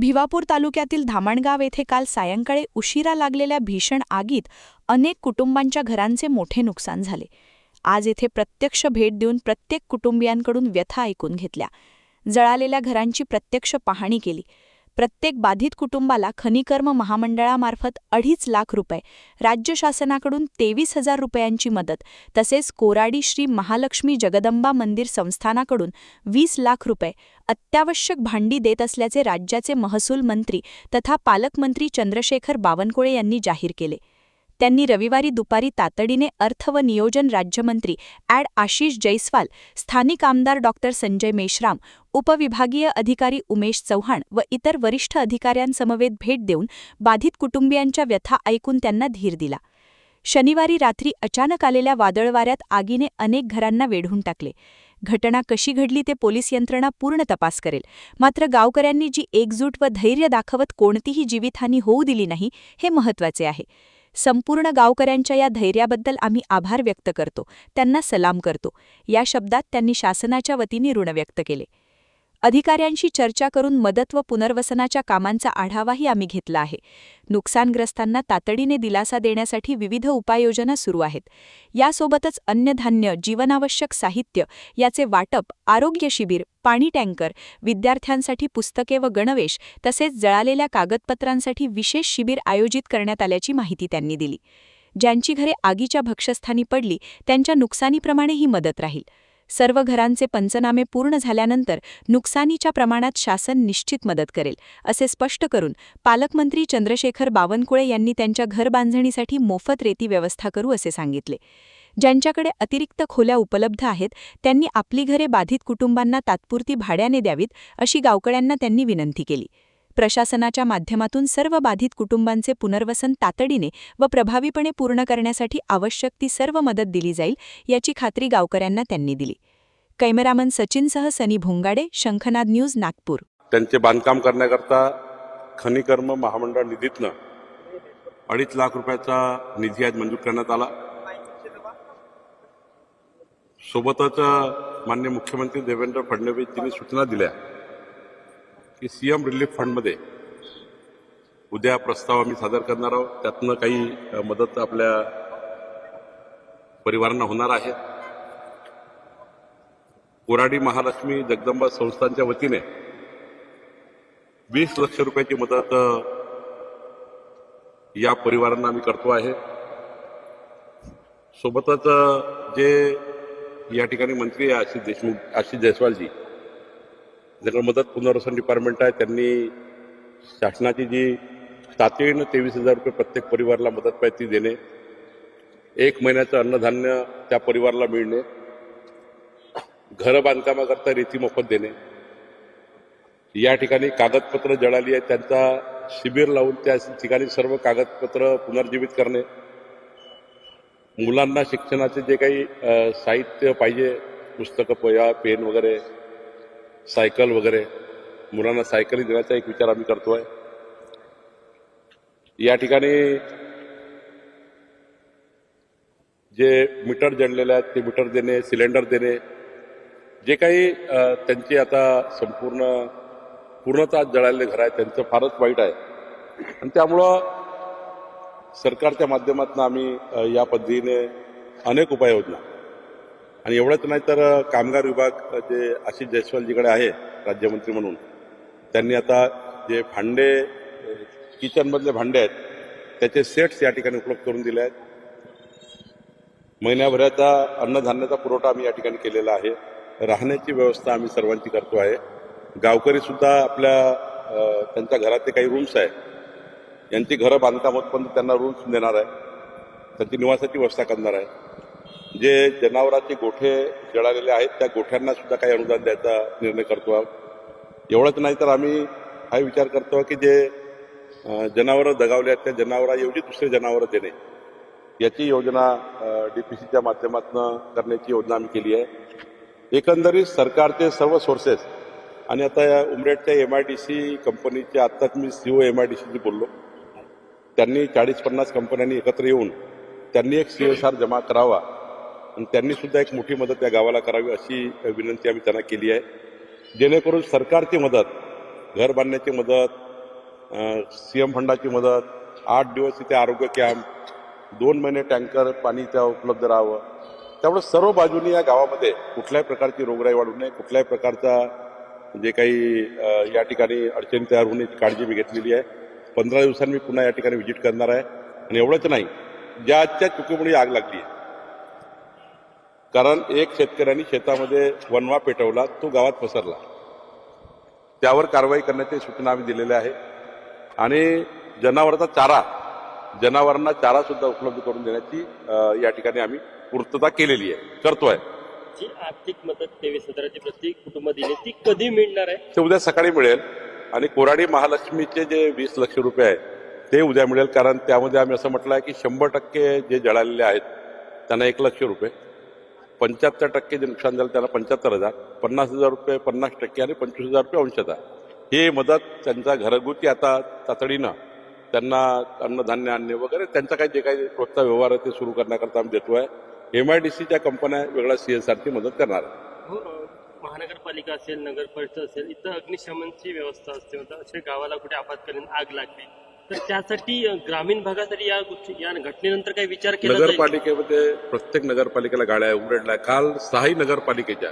भिवापूर तालुक्यातील धामणगाव येथे काल सायंकाळी उशिरा लागलेल्या भीषण आगीत अनेक कुटुंबांच्या घरांचे मोठे नुकसान झाले। आज येथे प्रत्यक्ष भेट देऊन प्रत्येक कुटुंबियांकडून व्यथा ऐकून घेतल्या। जळालेल्या घरांची प्रत्यक्ष पाहणी केली। प्रत्येक बाधित कुटुंबाला खनिकर्म महामंडळामार्फत 2.5 लाख रुपये, राज्य शासनाकडून 23,000 रुपयांची मदत, तसेच कोराडी श्री महालक्ष्मी जगदंबा मंदिर संस्थानाकडून 20 लाख रुपये अत्यावश्यक भांडी देत असल्याचे राज्याचे महसूल मंत्री तथा पालकमंत्री चंद्रशेखर बावनकुळे यांनी जाहीर केले। त्यांनी रविवारी दुपारी तातडीने अर्थ व नियोजन राज्यमंत्री ॲड आशिष जयस्वाल, स्थानिक आमदार डॉ. संजय मेश्राम, उपविभागीय अधिकारी उमेश चव्हाण व इतर वरिष्ठ अधिकाऱ्यांसमवेत भेट देऊन बाधित कुटुंबियांच्या व्यथा ऐकून त्यांना धीर दिला। शनिवारी रात्री अचानक आलेल्या वादळ वाऱ्यात आगीने अनेक घरांना वेढून टाकले। घटना कशी घडली ते पोलीस यंत्रणा पूर्ण तपास करेल, मात्र गावकऱ्यांनी जी एकजूट व धैर्य दाखवत कोणतीही जीवितहानी होऊ दिली नाही हे महत्त्वाचे आहे। संपूर्ण गावकऱ्यांच्या या धैर्याबद्दल आम्ही आभार व्यक्त करतो, त्यांना सलाम करतो, या शब्दात त्यांनी शासनाच्या वतीने ऋण व्यक्त केले। अधिकाऱ्यांशी चर्चा करून मदत व पुनर्वसनाच्या कामांचा आढावाही आम्ही घेतला आहे। नुकसानग्रस्तांना तातडीने दिलासा देण्यासाठी विविध उपाययोजना सुरू आहेत। यासोबतच अन्नधान्य, जीवनावश्यक साहित्य याचे वाटप, आरोग्य शिबिर, पाणी टँकर, विद्यार्थ्यांसाठी पुस्तके व गणवेश तसेच जळालेल्या कागदपत्रांसाठी विशेष शिबिर आयोजित करण्यात आल्याची माहिती त्यांनी दिली। ज्यांची घरे आगीच्या भक्षस्थानी पडली त्यांच्या नुकसानीप्रमाणे ही मदत राहील। सर्व घरांचे पंचनामे पूर्ण झाल्यानंतर नुकसानीच्या प्रमाणात शासन निश्चित मदत करेल, असे स्पष्ट करून पालकमंत्री चंद्रशेखर बावनकुळे यांनी त्यांच्या घर बांधणीसाठी मोफत रेती व्यवस्था करू असे सांगितले। ज्यांच्याकडे अतिरिक्त खोल्या उपलब्ध आहेत त्यांनी आपली घरे बाधित कुटुंबांना तात्पुरती भाड्याने द्यावीत, अशी गावकऱ्यांना त्यांनी विनंती केली। प्रशासनाच्या माध्यमातून सर्व बाधित कुटुंबांचे पुनर्वसन तातडीने व प्रभावीपणे पूर्ण करण्यासाठी आवश्यक ती सर्व मदत दिली जाईल, याची खात्री गावकऱ्यांना त्यांनी दिली। कॅमेरामन सचिनसह सनी भोंगाडे, शंखनाद न्यूज, नागपूर। त्यांचे बांधकाम करण्याकरता खनिकर्म महामंडळ निधीतनं 2.5 लाख रुपयाचा निधी आज मंजूर करण्यात आला। सोबतच माननीय मुख्यमंत्री देवेंद्र फडणवीस यांनी सूचना दिल्या की सीएम रिलीफ फंडमध्ये उद्या प्रस्ताव आम्ही सादर करणार आहोत, त्यातनं काही मदत आपल्या परिवारांना होणार आहे। कोराडी महालक्ष्मी जगदंबा संस्थानच्या वतीने 20 लाख रुपयाची मदत या परिवारांना आम्ही करतो आहे। सोबतच जे या ठिकाणी मंत्री आशिष जयस्वालजी, ज्याकडे मदत पुनर्वसन डिपार्टमेंट आहे, त्यांनी शासनाची जी तातडीनं 23,000 रुपये प्रत्येक परिवाराला मदत पाहिजे ती देणे, 1 महिन्याचं अन्नधान्य त्या परिवाराला मिळणे, घर बांधकामाकरता रेती मोफत देणे, या ठिकाणी कागदपत्र जळाली आहेत त्यांचा शिबिर लावून त्या ठिकाणी सर्व कागदपत्र पुनर्जीवित करणे, मुलांना शिक्षणाचे जे काही साहित्य पाहिजे, पुस्तकं, वह्या, पेन वगैरे, सायकल वगैरे, मुलांना सायकली देण्याचा एक विचार आम्ही करतोय। या ठिकाणी जे मीटर जळलेले आहेत ते मीटर देणे, सिलेंडर देणे, जे काही त्यांची आता पूर्णतः जळालेले घर आहेत त्यांचं फारच वाईट आहे आणि त्यामुळं सरकारच्या माध्यमातून आम्ही या पद्धतीने अनेक उपाययोजना आणि एवढंच नाही तर कामगार विभाग जे आशिष जयस्वालजीकडे आहे राज्यमंत्री म्हणून, त्यांनी आता जे भांडे, किचनमधले भांडे आहेत त्याचे सेट्स या ठिकाणी उपलब्ध करून दिले आहेत। महिन्याभराचा अन्नधान्याचा पुरवठा आम्ही या ठिकाणी केलेला आहे। राहण्याची व्यवस्था आम्ही सर्वांची करतो आहे। गावकरी सुद्धा आपल्या त्यांच्या घरातले काही रूम्स आहेत, यांची घरं बांधकाम होतपर्यंत त्यांना रूम्स देणार आहे, त्यांची निवासाची व्यवस्था करणार आहे। जे जनावरांचे गोठे जळालेले आहेत त्या गोठ्यांना सुद्धा काही अनुदान द्यायचा निर्णय करतो आहोत। एवढंच नाही तर आम्ही हा विचार करतो की जे जनावरं दगावले आहेत त्या जनावरांऐवजी दुसरे जनावरं देणे, याची योजना डीपीसीच्या माध्यमातून करण्याची योजना आम्ही केली आहे। एकंदरीत सरकारचे सर्व सोर्सेस आणि आता या उमरेडच्या MIDC कंपनीच्या आत्ताच मी CEO MIDCशी बोललो, त्यांनी 40-50 कंपन्यांनी एकत्र येऊन त्यांनी एक CSR जमा करावा आणि त्यांनी सुद्धा एक मोठी मदत या गावाला करावी अशी विनंती आम्ही त्यांना केली आहे, जेणेकरून सरकारची मदत, घर बांधण्याची मदत, सीएम फंडाची मदत, 8 दिवस इथे आरोग्य कॅम्प, 2 महिने टँकर पाणी त्या उपलब्ध राहावं. त्यामुळे सर्व बाजूनी या गावामध्ये कुठल्याही प्रकारची रोगराई वाढू नये, कुठल्याही प्रकारचा जे काही या ठिकाणी अडचणी तयार होण्याची काळजी मी घेतलेली आहे. 15 दिवसांनी मी पुन्हा या ठिकाणी व्हिजिट करणार आहे. आणि एवढंच नाही, ज्याच्या चुकीमुळे आग लागली आहे, कारण एक शेतकऱ्यांनी शेतामध्ये वनवा पेटवला, तो गावात पसरला, त्यावर कारवाई करण्याची सूचना आम्ही दिलेल्या आहे. आणि जनावरांना चारा सुद्धा उपलब्ध करून देण्याची या ठिकाणी आम्ही पूर्तता केलेली आहे, करतोय. जी आर्थिक मदत 23,000ची प्रत्येक कुटुंब दिली ती कधी मिळणार आहे? ते उद्या सकाळी मिळेल. आणि कोराडी महालक्ष्मीचे जे 20 लक्ष रुपये आहे ते उद्या मिळेल, कारण त्यामध्ये आम्ही असं म्हटलं आहे की 100% जे जळालेले आहेत त्यांना 1 लक्ष रुपये, 75% जे नुकसान झालं त्यांना 75,000, 50,000 रुपये 50% आणि 25,000 रुपये अंशतः. ही मदत त्यांचा घरगुती आता तातडीनं त्यांना अन्नधान्य आणणे वगैरे त्यांचा काही जे काही रोजचा व्यवहार आहे ते सुरू करण्याकरता आम्ही देतो आहे. MIDCच्या कंपन्या वेगळ्या CSRची मदत करणार आहे. महानगरपालिका असेल, नगर परिषद असेल, इथं अग्निशमनची व्यवस्था असते. अशा गावाला कुठे आपत्कालीन आग लागली तर त्यासाठी ग्रामीण भागासाठी या घटनेनंतर काही विचार केला जाईल? नगरपालिकेमध्ये प्रत्येक नगरपालिकेला गाड्या आहे, उमरेडला आहे. काल 6 नगरपालिकेच्या,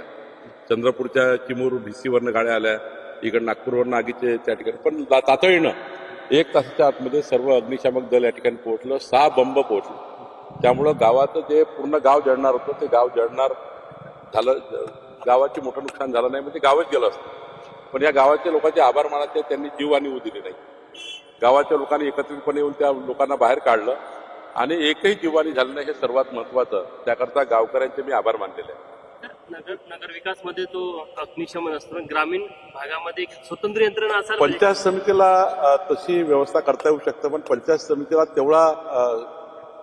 चंद्रपूरच्या चिमूर DC वरनं गाड्या आल्या, इकडे नागपूरवरनं आगीचे त्या ठिकाणी, पण तातडीनं 1 तासाच्या आतमध्ये सर्व अग्निशामक दल या ठिकाणी पोहोचलं. 6 बंब पोहोचले. त्यामुळं गावाचं जे पूर्ण गाव जळणार होतं ते गाव जळणार झालं. गावाचे मोठं नुकसान झालं नाही, म्हणजे गावच गेलं असतं. पण या गावाच्या लोकांचे आभार मानायचे, त्यांनी जीवहानी होऊ दिली नाही. गावाच्या लोकांनी एकत्रितपणे येऊन त्या लोकांना बाहेर काढलं आणि एकही जीवहानी झालं नाही, हे सर्वात महत्वाचं. त्याकरता गावकऱ्यांचे मी आभार मानलेले आहे. नगर विकासमध्ये तो अग्निशमन असतो, ग्रामीण भागामध्ये एक स्वतंत्र यंत्रणा असायला पाहिजे. पंचायत समितीला तशी व्यवस्था करता येऊ शकते, पण पंचायत समितीला तेवढा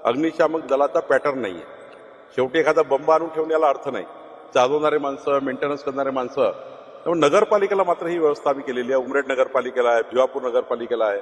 अग्निशामक दलाचा पॅटर्न नाही आहे. शेवटी एखादा बंब आणून ठेवण्याला अर्थ नाही. चालवणारे माणसं, मेंटेनन्स करणारे माणसं. त्यामुळे नगरपालिकेला मात्र ही व्यवस्था आम्ही केलेली आहे. उमरेड नगरपालिकेला आहे, भिवापूर नगरपालिकेला आहे.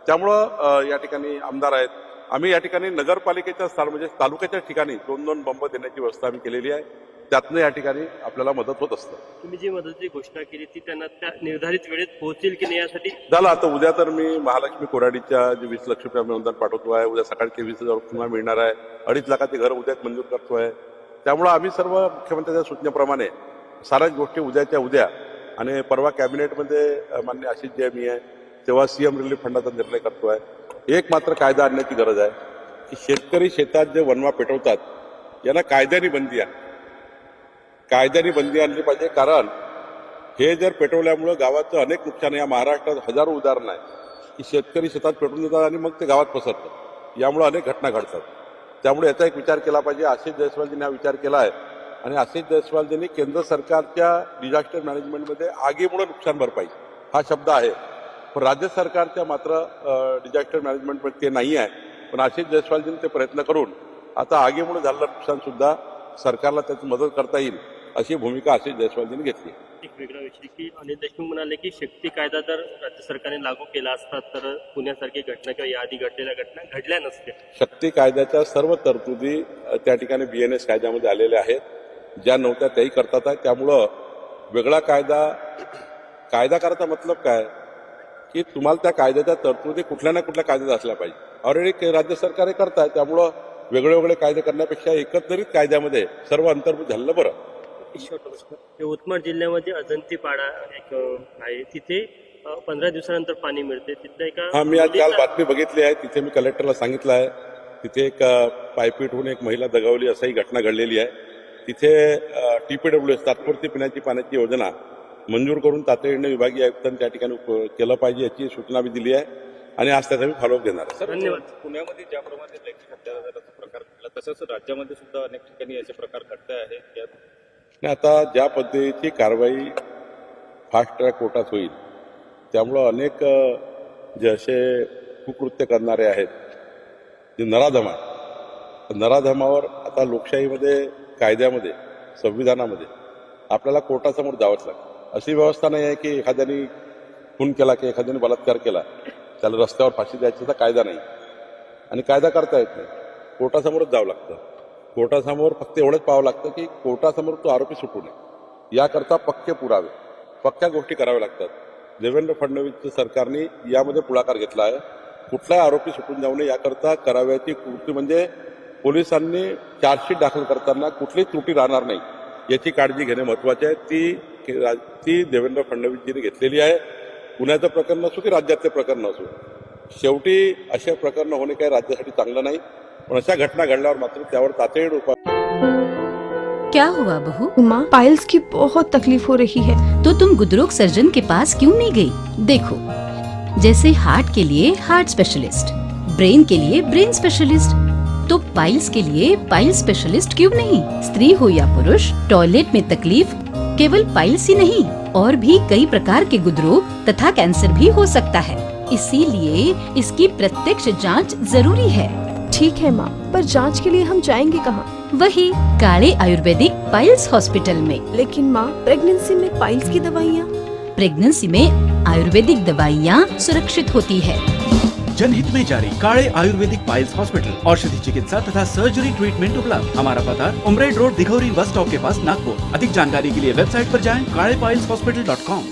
त्यामुळं या ठिकाणी आमदार आहेत. आम्ही या ठिकाणी नगरपालिकेच्या स्थान म्हणजे तालुक्याच्या ठिकाणी 2-2 बंब देण्याची व्यवस्था आम्ही केलेली आहे. त्यातनं या ठिकाणी आपल्याला मदत होत असतं. तुम्ही जी मदतीची घोषणा केली ती त्यांना त्या निर्धारित वेळेत पोहोचेल की नाही यासाठी झालं. आता उद्या तर मी महालक्ष्मी कोराडीच्या जे 20 लक्ष रुपये अनुदान पाठवतो आहे. उद्या सकाळचे 20,000 पुन्हा मिळणार आहे. 2.5 लाखाचे घर उद्याच मंजूर करतोय. त्यामुळं आम्ही सर्व मुख्यमंत्र्यांच्या सूचनेप्रमाणे साऱ्याच गोष्टी उद्याच्या उद्या, आणि परवा कॅबिनेटमध्ये मान्य आशिष जयमी आहे तेव्हा CM रिलीफ फंडाचा निर्णय करतोय. एक मात्र कायदा आणण्याची गरज आहे की शेतकरी शेतात जे वनवा पेटवतात यांना कायद्याने बंदी आहे. कायद्याने बंदी आणली पाहिजे, कारण हे जर पेटवल्यामुळं गावाचं अनेक नुकसान आहे. या महाराष्ट्रात हजारो उदाहरणं आहे की शेतकरी शेतात पेटवून देतात आणि मग ते गावात पसरतं. यामुळे अनेक घटना घडतात. त्यामुळे याचा एक विचार केला पाहिजे. आशिष जयस्वालजींनी हा विचार केला आहे आणि आशिष जयस्वालजींनी केंद्र सरकारच्या डिझास्टर मॅनेजमेंटमध्ये आगीमुळे नुकसान भरपाई हा शब्द आहे, पण राज्य सरकारच्या मात्र डिझास्टर मॅनेजमेंटमध्ये ते नाही आहे. पण आशिष जयस्वालजींनी ते प्रयत्न करून आता आगीमुळे झालेलं नुकसान सुद्धा सरकारला त्याची मदत करता येईल अशी भूमिका आशिष जयस्वालजींनी घेतली. एक वेगळा विषय की अनिल देशमुख म्हणाले की शक्ती कायदा जर राज्य सरकारने लागू केला असता तर पुण्यासारखी घटना किंवा याआधी घडलेल्या घटना घडल्या नसत्या. शक्ती कायद्याच्या सर्व तरतुदी त्या ठिकाणी BNS कायद्यामध्ये आलेल्या आहेत. ज्या नव्हत्या त्याही करतात आहे. त्यामुळं वेगळा कायदा करायचा मतलब काय की तुम्हाला त्या कायद्याच्या तरतुदी कुठल्या ना कुठल्या कायद्यात असल्या पाहिजे. ऑलरेडी राज्य सरकार हे करत आहे. त्यामुळं वेगळे कायदे करण्यापेक्षा एकत्रित कायद्यामध्ये सर्व अंतर्भूत झालेलं बरं. यवतमाळ जिल्ह्यामध्ये अजंतीपाडा एक आहे, तिथे 15 दिवसानंतर पाणी मिळते. तिथल्या एका मी आज काल बातमी बघितली आहे. तिथे मी कलेक्टरला सांगितलं आहे. तिथे एक पायपीट होऊन एक महिला दगावली असाही घटना घडलेली आहे. तिथे TPWS तात्पुरती पिण्याची पाण्याची योजना मंजूर करून तातडीने विभागीय आयुक्तांनी त्या ठिकाणी केलं पाहिजे याची सूचना मी दिली आहे आणि आज त्याचा मी फॉलोअप घेणार आहे. धन्यवाद. पुण्यामध्ये ज्याप्रमाणे लैंगिक अत्याचाराचा प्रकार घडला तसंच राज्यामध्ये सुद्धा अनेक ठिकाणी असे प्रकार घडत आहेत. आणि आता ज्या पद्धतीची कारवाई फास्ट ट्रॅक कोर्टात होईल त्यामुळं अनेक जे असे कुकृत्य करणारे आहेत जे नराधम आहेत, नराधमावर आता लोकशाहीमध्ये, कायद्यामध्ये, संविधानामध्ये आपल्याला कोर्टासमोर जावंच लागतं. अशी व्यवस्था नाही आहे की एखाद्याने खून केला की एखाद्याने बलात्कार केला त्याला रस्त्यावर फाशी द्यायचा कायदा नाही आणि कायदा करता येत नाही. कोर्टासमोरच जावं लागतं. कोर्टासमोर फक्त एवढंच पाहावं लागतं की कोर्टासमोर तो आरोपी सुटू नये. याकरता पक्के पुरावे, पक्क्या गोष्टी कराव्या लागतात. देवेंद्र फडणवीस सरकारने यामध्ये पुढाकार घेतला आहे. कुठलाही आरोपी सुटून जाऊ नये याकरता करावयाची कृती म्हणजे पोलिसांनी चार्जशीट दाखल करताना कुठलीही त्रुटी राहणार नाही याची काळजी घेणे महत्त्वाचे आहे. ती देवेंद्र फडणवीसजींनी घेतलेली आहे. पुण्याचं प्रकरण असो की राज्यातले प्रकरण असो, शेवटी अशा प्रकरण होणे काही राज्यासाठी चांगलं नाही. पण अशा घटना घडल्यावर मात्र त्यावर तातडीने उपाय. क्या हुआ बहू? माँ, पाइल्स की बहुत तकलीफ हो रही है। तो तुम गुदरोग सर्जन के पास क्यों नहीं गई? देखो, जैसे हार्ट के लिए हार्ट स्पेशलिस्ट, ब्रेन के लिए ब्रेन स्पेशलिस्ट, तो पाइल्स के लिए पाइल स्पेशलिस्ट क्यों नहीं? स्त्री हो या पुरुष, टॉयलेट में तकलीफ केवल पाइल्स ही नहीं, और भी कई प्रकार के गुदरोग तथा कैंसर भी हो सकता है। इसीलिए इसकी प्रत्यक्ष जांच जरूरी है। ठीक है माँ, पर जांच के लिए हम जाएंगे कहाँ? वही काले आयुर्वेदिक पाइल्स हॉस्पिटल में। लेकिन माँ, प्रेगनेंसी में पाइल्स की दवाइयाँ? प्रेगनेंसी में आयुर्वेदिक दवाइयाँ सुरक्षित होती है। जनहित में जारी काड़े आयुर्वेदिक पाइल्स हॉस्पिटल, औषधि चिकित्सा तथा सर्जरी ट्रीटमेंट उपलब्ध। हमारा पता उमरेड रोड, दिघौरी बस स्टॉप के पास, नागपुर। अधिक जानकारी के लिए वेबसाइट पर जाएं kadepailshhospital.com।